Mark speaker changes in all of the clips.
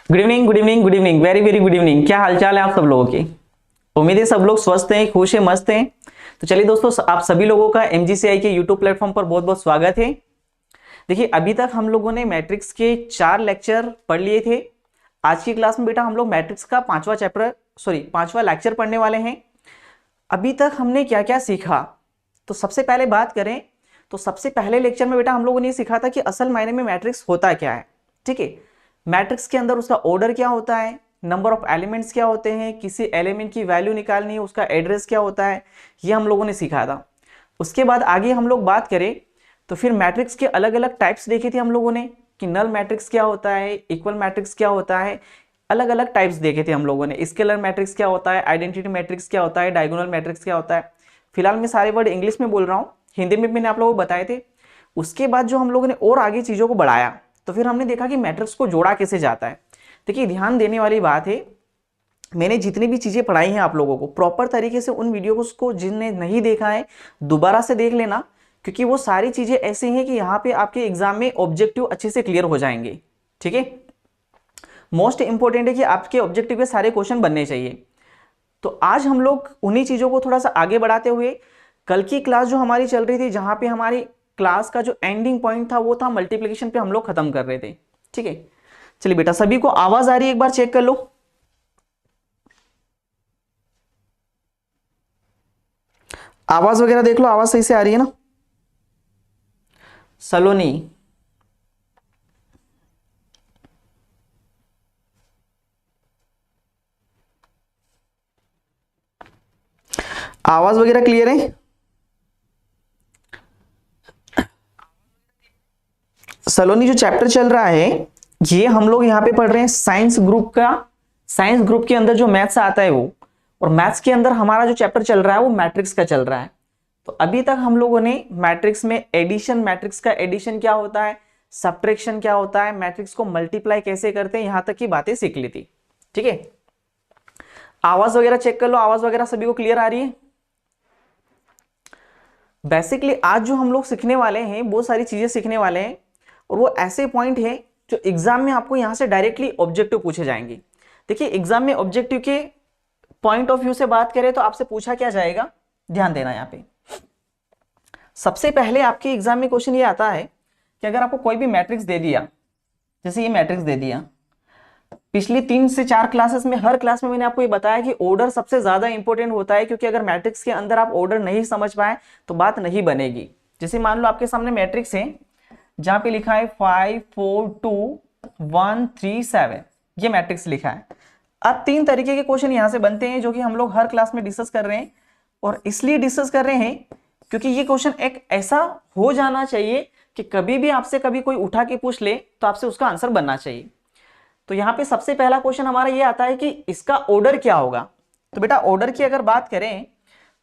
Speaker 1: Good evening, good evening, good evening, very very good evening. क्या हालचाल है आप सब लोगों की? उम्मीद है सब लोग स्वस्थ हैं, खुश हैं, मस्त हैं। तो चलिए दोस्तों, आप सभी लोगों का MGCI के यूट्यूब प्लेटफॉर्म पर बहुत बहुत स्वागत है। देखिए, अभी तक हम लोगों ने मैट्रिक्स के 4 लेक्चर पढ़ लिए थे। आज की क्लास में बेटा हम लोग मैट्रिक्स का 5वां लेक्चर पढ़ने वाले हैं। अभी तक हमने क्या क्या सीखा, तो सबसे पहले बात करें तो सबसे पहले लेक्चर में बेटा हम लोगों ने सीखा था कि असल मायने में मैट्रिक्स होता क्या है। ठीक है, मैट्रिक्स के अंदर उसका ऑर्डर क्या होता है, नंबर ऑफ एलिमेंट्स क्या होते हैं, किसी एलिमेंट की वैल्यू निकालनी है उसका एड्रेस क्या होता है, ये हम लोगों ने सीखा था। उसके बाद आगे हम लोग बात करें तो फिर मैट्रिक्स के अलग अलग टाइप्स देखे थे हम लोगों ने कि नल मैट्रिक्स क्या होता है, इक्वल मैट्रिक्स क्या होता है, अलग अलग टाइप्स देखे थे हम लोगों ने। स्केलर मैट्रिक्स क्या होता है, आइडेंटिटी मैट्रिक्स क्या होता है, डायगोनल मैट्रिक्स क्या होता है। फिलहाल मैं सारे वर्ड इंग्लिश में बोल रहा हूँ, हिंदी में मैंने आप लोगों को बताए थे। उसके बाद जो हम लोगों ने और आगे चीज़ों को बढ़ाया तो फिर हमने देखा कि मैट्रिक्स को जोड़ा कैसे जाता है। देखिए, ध्यान देने वाली बात है, मैंने जितनी भी चीज़ें पढ़ाई हैं आप लोगों को प्रॉपर तरीके से उन वीडियोस को जिनने नहीं देखा है दोबारा से देख लेना, क्योंकि वो सारी चीज़ें ऐसी हैं कि यहाँ पे आपके एग्जाम में ऑब्जेक्टिव अच्छे से क्लियर हो जाएंगे। ठीक है, मोस्ट इंपॉर्टेंट है कि आपके ऑब्जेक्टिव के सारे क्वेश्चन बनने चाहिए। तो आज हम लोग उन्हीं चीज़ों को थोड़ा सा आगे बढ़ाते हुए, कल की क्लास जो हमारी चल रही थी जहाँ पे हमारी क्लास का जो एंडिंग पॉइंट था वो था मल्टीप्लिकेशन पे हम लोग खत्म कर रहे थे। ठीक है, चलिए बेटा, सभी को आवाज आ रही है? एक बार चेक कर लो। आवाज वगैरह देख लो, आवाज सही से आ रही है ना? सलोनी, आवाज वगैरह क्लियर है? सलोनी, जो चैप्टर चल रहा है ये हम लोग यहाँ पे पढ़ रहे हैं साइंस ग्रुप का। साइंस ग्रुप के अंदर जो मैथ्स आता है वो, और मैथ्स के अंदर हमारा जो चैप्टर चल रहा है वो मैट्रिक्स का चल रहा है। तो अभी तक हम लोगों ने मैट्रिक्स में एडिशन, मैट्रिक्स का एडिशन क्या होता है, सब्ट्रैक्शन क्या होता है, मैट्रिक्स को मल्टीप्लाई कैसे करते हैं, यहां तक की बातें सीख ली थी। ठीक है, आवाज वगैरह चेक कर लो, आवाज वगैरह सभी को क्लियर आ रही है? बेसिकली आज जो हम लोग सीखने वाले हैं वो सारी चीजें सीखने वाले हैं, और वो ऐसे पॉइंट है जो एग्जाम में आपको यहां से डायरेक्टली ऑब्जेक्टिव पूछे जाएंगे। देखिए, एग्जाम में ऑब्जेक्टिव के पॉइंट ऑफ व्यू से बात करें तो आपसे पूछा क्या जाएगा, ध्यान देना। यहाँ पे सबसे पहले आपके एग्जाम में क्वेश्चन ये आता है कि अगर आपको कोई भी मैट्रिक्स दे दिया, जैसे ये मैट्रिक्स दे दिया, पिछली 3 से 4 क्लासेस में हर क्लास में मैंने आपको ये बताया कि ऑर्डर सबसे ज्यादा इंपॉर्टेंट होता है, क्योंकि अगर मैट्रिक्स के अंदर आप ऑर्डर नहीं समझ पाए तो बात नहीं बनेगी। जैसे मान लो आपके सामने मैट्रिक्स है जहां पे लिखा है 5 4 2 1 3 7, ये मैट्रिक्स लिखा है। अब 3 तरीके के क्वेश्चन यहां से बनते हैं जो कि हम लोग हर क्लास में डिस्कस कर रहे हैं, और इसलिए डिस्कस कर रहे हैं क्योंकि ये क्वेश्चन एक ऐसा हो जाना चाहिए कि कभी भी आपसे कभी कोई उठा के पूछ ले तो आपसे उसका आंसर बनना चाहिए। तो यहाँ पे सबसे पहला क्वेश्चन हमारा ये आता है कि इसका ऑर्डर क्या होगा। तो बेटा, ऑर्डर की अगर बात करें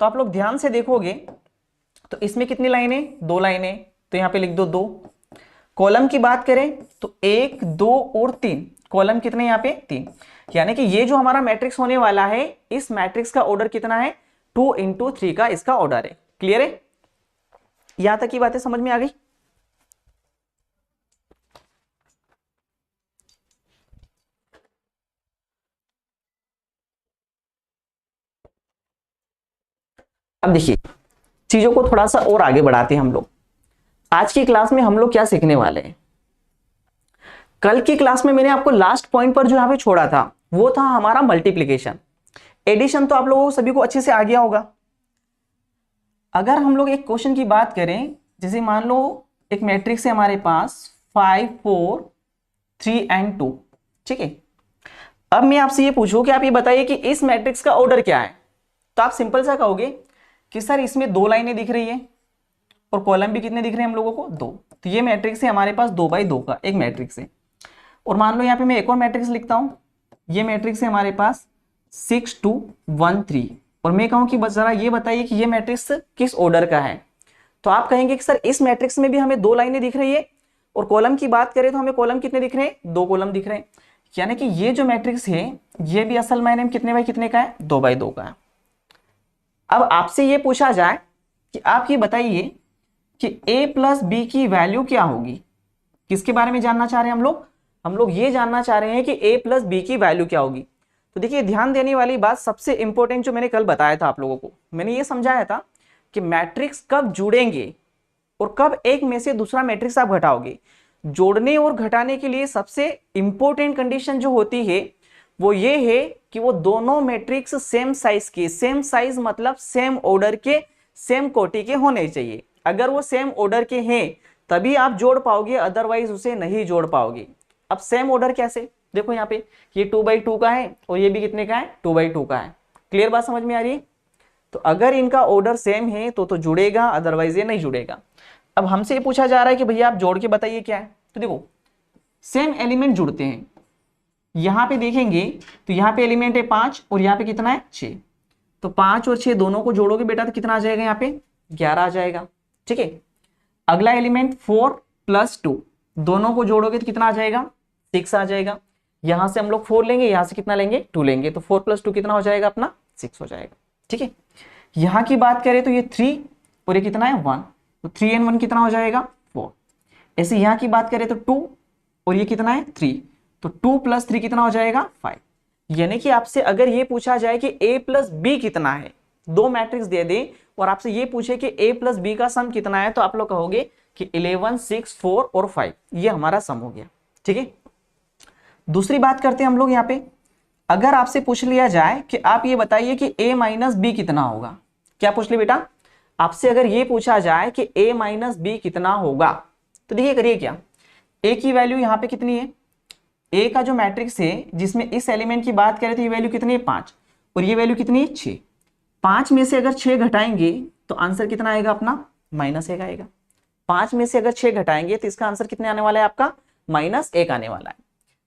Speaker 1: तो आप लोग ध्यान से देखोगे तो इसमें कितनी लाइनें, 2 लाइनें, तो यहाँ पे लिख दो 2। कॉलम की बात करें तो 1 2 और 3, कॉलम कितने यहाँ पे 3, यानी कि ये जो हमारा मैट्रिक्स होने वाला है इस मैट्रिक्स का ऑर्डर कितना है, 2 × 3 का इसका ऑर्डर है। क्लियर है? यहां तक की बातें समझ में आ गई? अब देखिए, चीजों को थोड़ा सा और आगे बढ़ाते हैं हम लोग। आज की क्लास में हम लोग क्या सीखने वाले हैं, कल की क्लास में मैंने आपको लास्ट पॉइंट पर जो यहां पे छोड़ा था वो था हमारा मल्टीप्लिकेशन। एडिशन तो आप लोगों को सभी को अच्छे से आ गया होगा। अगर हम लोग एक क्वेश्चन की बात करें, जैसे मान लो एक मैट्रिक्स है हमारे पास 5 4 3 और 2। ठीक है, अब मैं आपसे ये पूछूं कि आप ये बताइए कि इस मैट्रिक्स का ऑर्डर क्या है, तो आप सिंपल सा कहोगे कि सर इसमें 2 लाइनें दिख रही है और कॉलम भी कितने दिख रहे हैं हम लोगों को, 2। तो ये मैट्रिक्स है हमारे पास 2 × 2 का एक मैट्रिक्स है। और मान लो यहाँ पे मैं एक और मैट्रिक्स लिखता हूं, ये मैट्रिक्स है हमारे पास 6 2 1 3, और मैं कहूं कि बस जरा ये बताइए कि ये मैट्रिक्स किस ऑर्डर का है। तो आप कहेंगे कि सर इस मैट्रिक्स में भी हमें 2 लाइनें दिख रही है, और कॉलम की बात करें तो हमें कॉलम कितने दिख रहे हैं, 2 कॉलम दिख रहे हैं, यानी कि ये जो मैट्रिक्स है ये भी असल मायने में कितने बाई कितने का है, 2 × 2 का है। अब आपसे ये पूछा जाए कि आप ये बताइए कि a प्लस बी की वैल्यू क्या होगी। किसके बारे में जानना चाह रहे हैं हम लोग ये जानना चाह रहे हैं कि a प्लस बी की वैल्यू क्या होगी। तो देखिए ध्यान देने वाली बात सबसे इंपॉर्टेंट जो मैंने कल बताया था आप लोगों को, मैंने ये समझाया था कि मैट्रिक्स कब जुड़ेंगे और कब एक में से दूसरा मैट्रिक्स आप घटाओगे। जोड़ने और घटाने के लिए सबसे इंपॉर्टेंट कंडीशन जो होती है वो ये है कि वो दोनों मैट्रिक्स सेम साइज के, सेम साइज मतलब सेम ऑर्डर के, सेम कोटि के होने चाहिए। अगर वो सेम ऑर्डर के हैं तभी आप जोड़ पाओगे, अदरवाइज उसे नहीं जोड़ पाओगे। अब सेम ऑर्डर कैसे, देखो यहाँ पे ये 2/2 का है और ये भी कितने का है, 2/2 का है। क्लियर बात समझ में आ रही है। तो अगर इनका ऑर्डर सेम है तो जुड़ेगा, अदरवाइज ये नहीं जुड़ेगा। अब हमसे ये पूछा जा रहा है कि भैया आप जोड़ के बताइए क्या है। तो देखो सेम एलिमेंट जुड़ते हैं, यहां पे देखेंगे तो यहाँ पे एलिमेंट है 5 और यहाँ पे कितना है 6। तो 5 और 6 दोनों को जोड़ोगे बेटा तो कितना आ जाएगा, यहाँ पे 11 आ जाएगा। ठीक है, अगला एलिमेंट 4 + 2, दोनों को जोड़ोगे तो कितना आ जाएगा, 6 आ जाएगा। यहां से हम लोग 4 लेंगे, यहां से कितना लेंगे, 2 लेंगे, तो 4 + 2 कितना हो जाएगा अपना, 6 हो जाएगा। ठीक है, यहां की बात करें तो ये 3 और ये कितना है 1, तो 3 and 1 कितना हो जाएगा 4। ऐसे यहां की बात करें तो 2 और ये कितना है 3, तो 2 + 3 कितना हो जाएगा 5। यानी कि आपसे अगर ये पूछा जाए कि a + b कितना है, दो मैट्रिक्स दे दे और आपसे ये पूछे कि a + b का सम कितना है, तो आप लोग कहोगे कि 11, 6, 4 और 5, ये हमारा सम हो गया। ठीक है, दूसरी बात करते हैं हम लोग यहाँ पे। अगर आपसे पूछ लिया जाए कि आप ये बताइए कि a - b कितना होगा, क्या पूछ लिया बेटा, आपसे अगर ये पूछा जाए कि a - b कितना होगा, तो देखिए करिए क्या, a की वैल्यू यहाँ पे कितनी है, a का जो मैट्रिक्स है जिसमें इस एलिमेंट की बात करें तो ये वैल्यू कितनी है 5 और ये वैल्यू कितनी है 6। 5 में से अगर 6 घटाएंगे तो आंसर कितना आएगा अपना, -1 आएगा। 5 में से अगर 6 घटाएंगे तो इसका आंसर कितने आने वाला है आपका, -1 आने वाला है।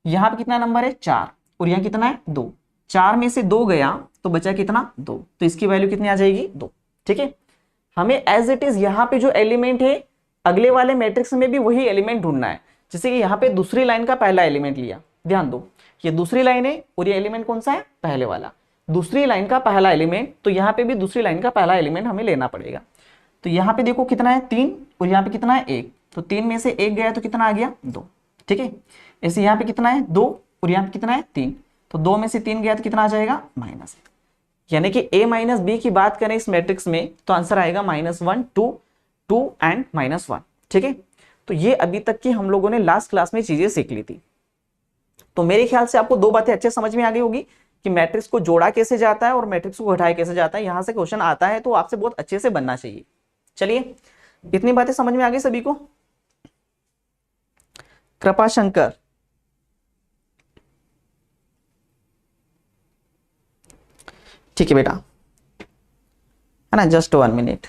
Speaker 1: यहाँ पे कितना नंबर है 4 और यहाँ कितना है 2, 4 में से 2 गया तो बचा कितना 2, तो इसकी वैल्यू कितनी आ जाएगी 2। ठीक है, हमें एज इट इज यहाँ पे जो एलिमेंट है अगले वाले मैट्रिक्स में भी वही एलिमेंट ढूंढना है। जैसे कि यहाँ पे दूसरी लाइन का पहला एलिमेंट लिया, ध्यान दो ये दूसरी लाइन है और ये एलिमेंट कौन सा है, पहले वाला, दूसरी लाइन का पहला एलिमेंट, तो यहाँ पे भी दूसरी लाइन का पहला एलिमेंट हमें लेना पड़ेगा। तो यहाँ पे देखो कितना है 3 और यहाँ पे कितना है 1, तो 3 में से 1 गया तो कितना आ गया 2। ठीक है, ऐसे यहाँ पे कितना है 2 और यहाँ पे कितना है 3, तो 2 में से 3 गया तो कितना आ जाएगा -1। यानी कि a - b की बात करें इस मैट्रिक्स में तो आंसर आएगा -1, 2, 2 एंड -1। ठीक है, तो ये अभी तक की हम लोगों ने लास्ट क्लास में चीजें सीख ली थी। तो मेरे ख्याल से आपको दो बातें अच्छे समझ में आ गई होगी कि मैट्रिक्स को जोड़ा कैसे जाता है और मैट्रिक्स को घटाया कैसे जाता है। यहां से क्वेश्चन आता है तो आपसे बहुत अच्छे से बनना चाहिए। चलिए, इतनी बातें समझ में आ गई सभी को, कृपा शंकर, ठीक है बेटा, है ना, जस्ट 1 मिनट।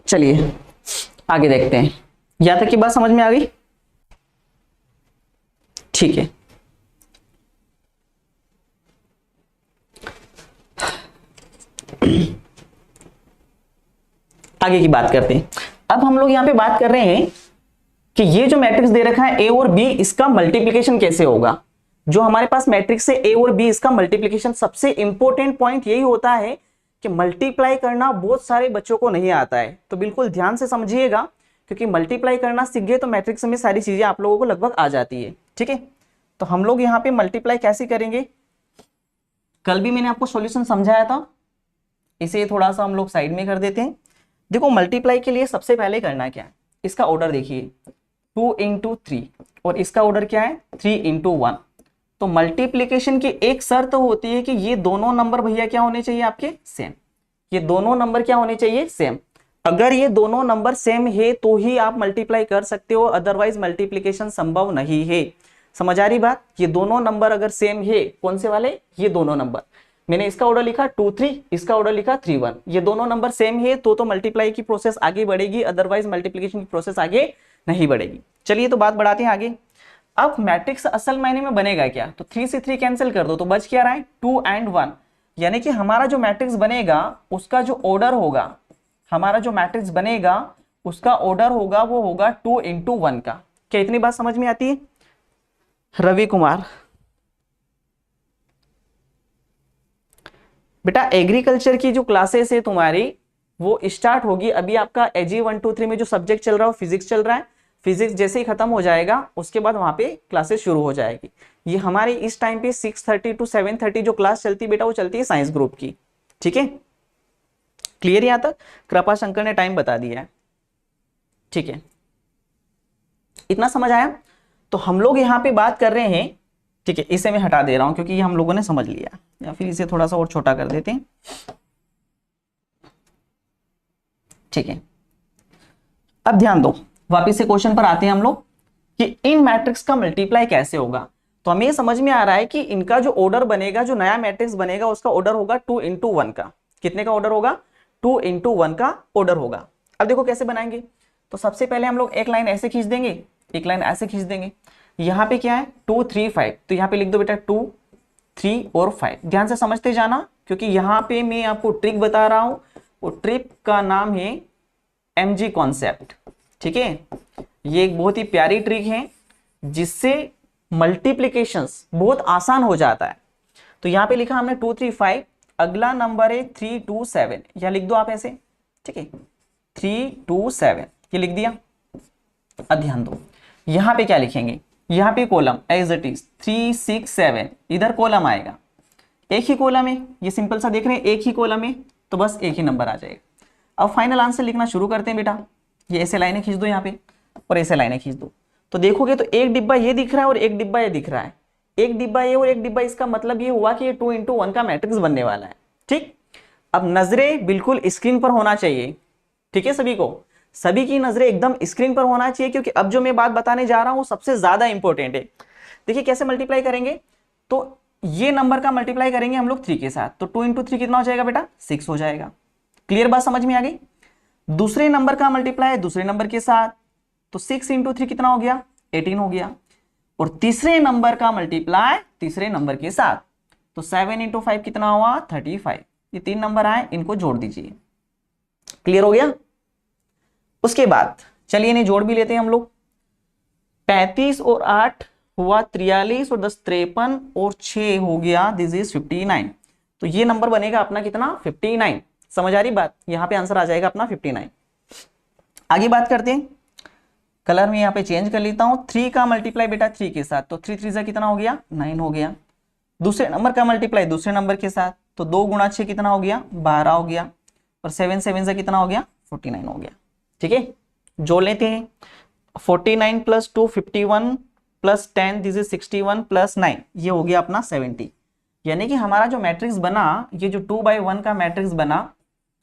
Speaker 1: चलिए आगे देखते हैं, यहां तक की बात समझ में आ गई। ठीक है, आगे की बात करते हैं। अब हम लोग यहां पे बात कर रहे हैं कि ये जो मैट्रिक्स दे रखा है a और b, इसका मल्टीप्लिकेशन कैसे होगा। जो हमारे पास मैट्रिक्स है a और b, इसका मल्टीप्लिकेशन, सबसे इंपॉर्टेंट पॉइंट यही होता है कि मल्टीप्लाई करना बहुत सारे बच्चों को नहीं आता है, तो बिल्कुल ध्यान से समझिएगा, क्योंकि मल्टीप्लाई करना सीख गए तो मैट्रिक्स में सारी चीजें आप लोगों को लगभग आ जाती है। ठीक है, तो हम लोग यहाँ पे मल्टीप्लाई कैसे करेंगे, कल भी मैंने आपको सॉल्यूशन समझाया था, इसे थोड़ा सा हम लोग साइड में कर देते हैं। देखो मल्टीप्लाई के लिए सबसे पहले करना क्या है, इसका ऑर्डर देखिए 2 × 3 और इसका ऑर्डर क्या है 3 × 1। तो मल्टीप्लिकेशन की एक शर्त होती है कि ये दोनों नंबर भैया क्या होने चाहिए आपके सेम, ये दोनों नंबर क्या होने चाहिए सेम। अगर ये दोनों नंबर सेम है तो ही आप मल्टीप्लाई कर सकते हो, अदरवाइज मल्टीप्लिकेशन संभव नहीं है। समझ आ रही बात, ये दोनों नंबर अगर सेम है, कौन से वाले, ये दोनों नंबर, मैंने इसका ऑर्डर लिखा 2 3, इसका ऑर्डर लिखा 3 1, ये दोनों नंबर सेम है तो मल्टीप्लाई की प्रोसेस आगे बढ़ेगी, अदरवाइज मल्टीप्लिकेशन की प्रोसेस आगे नहीं बढ़ेगी। चलिए तो बात बढ़ाते हैं आगे। अब मैट्रिक्स असल मायने में बनेगा क्या, तो 3 से 3 कैंसिल कर दो तो बच क्या रहा है 2 and 1, यानी कि हमारा जो मैट्रिक्स बनेगा उसका जो ऑर्डर होगा, हमारा जो मैट्रिक्स बनेगा उसका ऑर्डर होगा वो होगा 2 into 1 का। क्या इतनी बात समझ में आती है रवि कुमार? बेटा एग्रीकल्चर की जो क्लासेस है तुम्हारी वो स्टार्ट होगी अभी, आपका एजी 1 2 3 में जो सब्जेक्ट चल रहा है फिजिक्स चल रहा है, फिजिक्स जैसे ही खत्म हो जाएगा उसके बाद वहां पे क्लासेस शुरू हो जाएगी। ये हमारी इस टाइम पे 6:30 to 7:30 जो क्लास चलती है बेटा वो चलती है साइंस ग्रुप की, ठीक है? क्लियर यहां तक? कृपा शंकर ने टाइम बता दिया है, ठीक है? इतना समझ आया? तो हम लोग यहाँ पे बात कर रहे हैं, ठीक है, इसे मैं हटा दे रहा हूं क्योंकि ये हम लोगों ने समझ लिया, या फिर इसे थोड़ा सा और छोटा कर देते हैं, ठीक है? अब ध्यान दो, वापिस से क्वेश्चन पर आते हैं हम लोग कि इन मैट्रिक्स का मल्टीप्लाई कैसे होगा। तो हमें समझ में आ रहा है कि इनका जो ऑर्डर बनेगा, जो नया मैट्रिक्स बनेगा उसका ऑर्डर होगा 2 into 1 का। कितने का ऑर्डर होगा? 2 into 1 का ऑर्डर होगा। अब देखो कैसे बनाएंगे। तो सबसे पहले हम लोग एक लाइन ऐसे खींच देंगे, एक लाइन ऐसे खींच देंगे। यहाँ पे क्या है 2 3 5, तो यहाँ पे लिख दो बेटा 2 3 और 5। ध्यान से समझते जाना क्योंकि यहाँ पे मैं आपको ट्रिक बता रहा हूं, वो ट्रिक का नाम है एमजी कॉन्सेप्ट, ठीक है? ये एक बहुत ही प्यारी ट्रिक है जिससे मल्टीप्लिकेशंस बहुत आसान हो जाता है। तो यहाँ पे लिखा हमने 2 3 5, अगला नंबर है 3 2 7, या लिख दो आप ऐसे, ठीक है? 3 2 7 ये लिख दिया। अब ध्यान दो यहाँ पे क्या लिखेंगे, यहाँ पे कॉलम एज इट इज 3 6 7, इधर कॉलम आएगा, एक ही कॉलम है, ये सिंपल सा देख रहे हैं एक ही कॉलम है, तो बस एक ही नंबर आ जाएगा। अब फाइनल आंसर लिखना शुरू करते हैं बेटा। ये ऐसे लाइनें खींच दो यहाँ पे और ऐसे लाइनें खींच दो, तो देखोगे तो एक डिब्बा ये दिख रहा है और एक डिब्बा ये दिख रहा है, एक डिब्बा ये और एक डिब्बा, इसका मतलब ये हुआ कि ये 2 into 1 का मैट्रिक्स बनने वाला है, ठीक? अब नजरें बिल्कुल स्क्रीन पर होना चाहिए, ठीक है? सभी को, सभी की नजरें एकदम स्क्रीन पर होना चाहिए क्योंकि अब जो मैं बात बताने जा रहा हूं सबसे ज्यादा इंपॉर्टेंट है। देखिए कैसे मल्टीप्लाई करेंगे, तो ये नंबर का मल्टीप्लाई करेंगे हम लोग 3 के साथ, तो 2 into 3 कितना हो जाएगा बेटा 6 हो जाएगा। क्लियर बात समझ में आ गई? दूसरे नंबर का मल्टीप्लाई दूसरे नंबर के साथ, तो 6 into 3 कितना हो गया 18 हो गया। और तीसरे नंबर का मल्टीप्लाई तीसरे नंबर के साथ, तो 7 into 5 कितना हुआ 35। ये 3 नंबर आए, इनको जोड़ दीजिए। क्लियर हो गया? उसके बाद चलिए इन्हें जोड़ भी लेते हैं हम लोग। 35 और 8 हुआ 43 और 10 53 और 6 हो गया दिस इज 59। तो ये नंबर बनेगा अपना कितना 59। समझ आ रही बात? यहां पे आंसर आ जाएगा अपना 59। आगे बात करते हैं, कलर में यहाँ पे चेंज कर लेता हूं। 3 का मल्टीप्लाई बेटा 3 के साथ, तो 3 3 जा कितना हो गया 9 हो गया। दूसरे नंबर का मल्टीप्लाई दूसरे नंबर के साथ, तो 2 गुणा 6 कितना हो गया 12 हो गया। और 7 7 जा कितना हो गया 49 हो गया। ठीक है, जोड़ लेते हैं। 49 plus 2 51 plus 10 this is 61 plus 9, ये हो गया अपना 70। यानी कि हमारा जो मैट्रिक्स बना, ये जो 2/1 का मैट्रिक्स बना,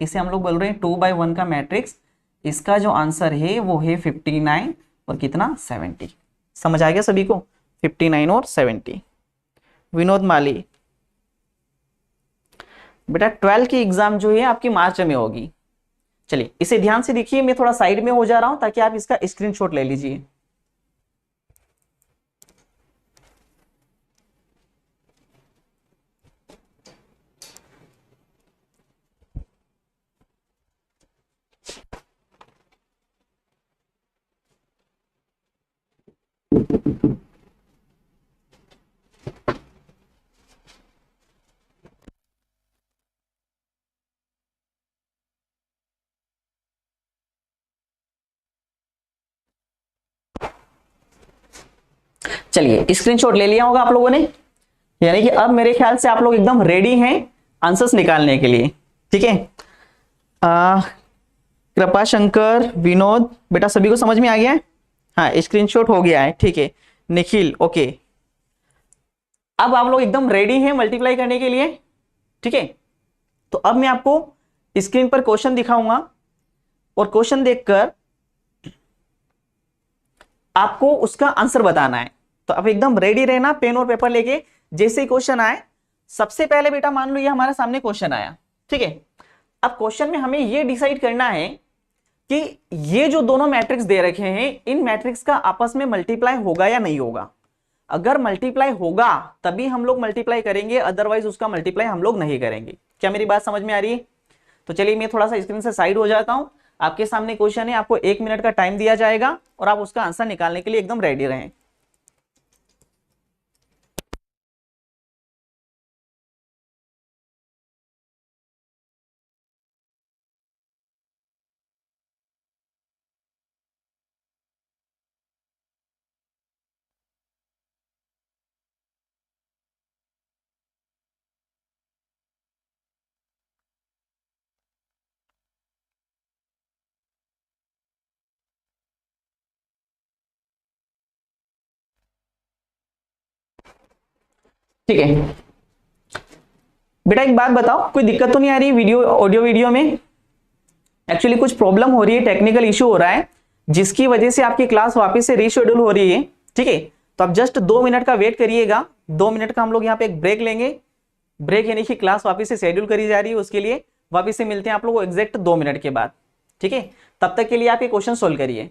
Speaker 1: इसे हम लोग बोल रहे हैं 2/1 का मैट्रिक्स। इसका जो आंसर है वो है 59 और कितना 70। समझ आ गया सभी को? 59 और 70। विनोद माली, बेटा 12 की एग्जाम जो है आपकी मार्च में होगी। चलिए इसे ध्यान से देखिए, मैं थोड़ा साइड में हो जा रहा हूं ताकि आप इसका स्क्रीनशॉट ले लीजिए। चलिए स्क्रीनशॉट ले लिया होगा आप लोगों ने, यानी कि अब मेरे ख्याल से आप लोग एकदम रेडी हैं आंसर्स निकालने के लिए। ठीक है, कृपा शंकर, विनोद, बेटा सभी को समझ में आ गया है? हाँ स्क्रीनशॉट हो गया है। ठीक है, निखिल ओके। अब आप लोग एकदम रेडी हैं मल्टीप्लाई करने के लिए। ठीक है, तो अब मैं आपको स्क्रीन पर क्वेश्चन दिखाऊंगा और क्वेश्चन देखकर आपको उसका आंसर बताना है। तो अब एकदम रेडी रहना, पेन और पेपर लेके। जैसे ही क्वेश्चन आए, सबसे पहले बेटा मान लो ये हमारे सामने क्वेश्चन आया। ठीक है, अब क्वेश्चन में हमें ये डिसाइड करना है कि ये जो दोनों मैट्रिक्स दे रखे हैं, इन मैट्रिक्स का आपस में मल्टीप्लाई होगा या नहीं होगा। अगर मल्टीप्लाई होगा तभी हम लोग मल्टीप्लाई करेंगे, अदरवाइज उसका मल्टीप्लाई हम लोग नहीं करेंगे। क्या मेरी बात समझ में आ रही है? तो चलिए मैं थोड़ा सा स्क्रीन से साइड हो जाता हूं। आपके सामने क्वेश्चन है, आपको 1 मिनट का टाइम दिया जाएगा और आप उसका आंसर निकालने के लिए एकदम रेडी रहें। ठीक है बेटा, एक बात बताओ, कोई दिक्कत तो नहीं आ रही वीडियो ऑडियो वीडियो में? एक्चुअली कुछ प्रॉब्लम हो रही है, टेक्निकल इशू हो रहा है, जिसकी वजह से आपकी क्लास वापस से रीशेड्यूल हो रही है। ठीक है, तो आप जस्ट 2 मिनट का वेट करिएगा। 2 मिनट का हम लोग यहाँ पे एक ब्रेक लेंगे। ब्रेक यानी कि क्लास वापस से शेड्यूल करी जा रही है, उसके लिए वापस से मिलते हैं आप लोग को एग्जैक्ट 2 मिनट के बाद। ठीक है, तब तक के लिए आप ये क्वेश्चन सोल्व करिए।